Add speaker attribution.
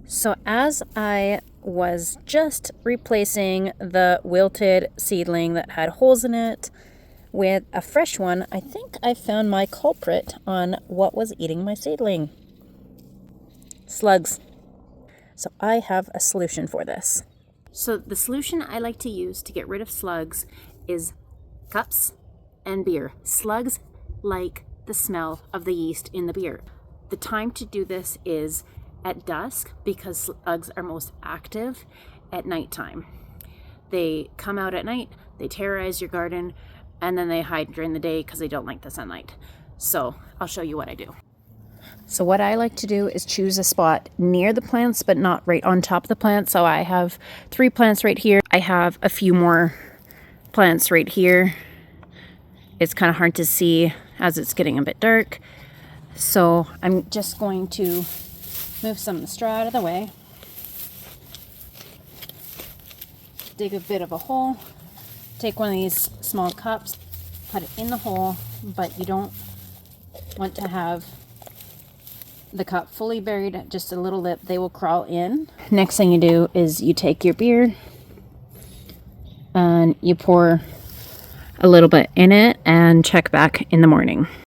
Speaker 1: So as I was just replacing the wilted seedling that had holes in it with a fresh one, I think I found my culprit on what was eating my seedling. Slugs. So I have a solution for this. So the solution I like to use to get rid of slugs is cups and beer. Slugs like the smell of the yeast in the beer. The time to do this is at dusk because slugs are most active at nighttime. They come out at night, they terrorize your garden, and then they hide during the day because they don't like the sunlight. So I'll show you what I do. So what I like to do is choose a spot near the plants, but not right on top of the plants. So I have 3 plants right here. I have a few more plants right here. It's kind of hard to see as it's getting a bit dark. So I'm just going to move some of the straw out of the way. Dig a bit of a hole. Take one of these small cups, put it in the hole, but you don't want to have the cup fully buried, just a little lip. They will crawl in. Next thing you do is you take your beer and you pour a little bit in it and check back in the morning.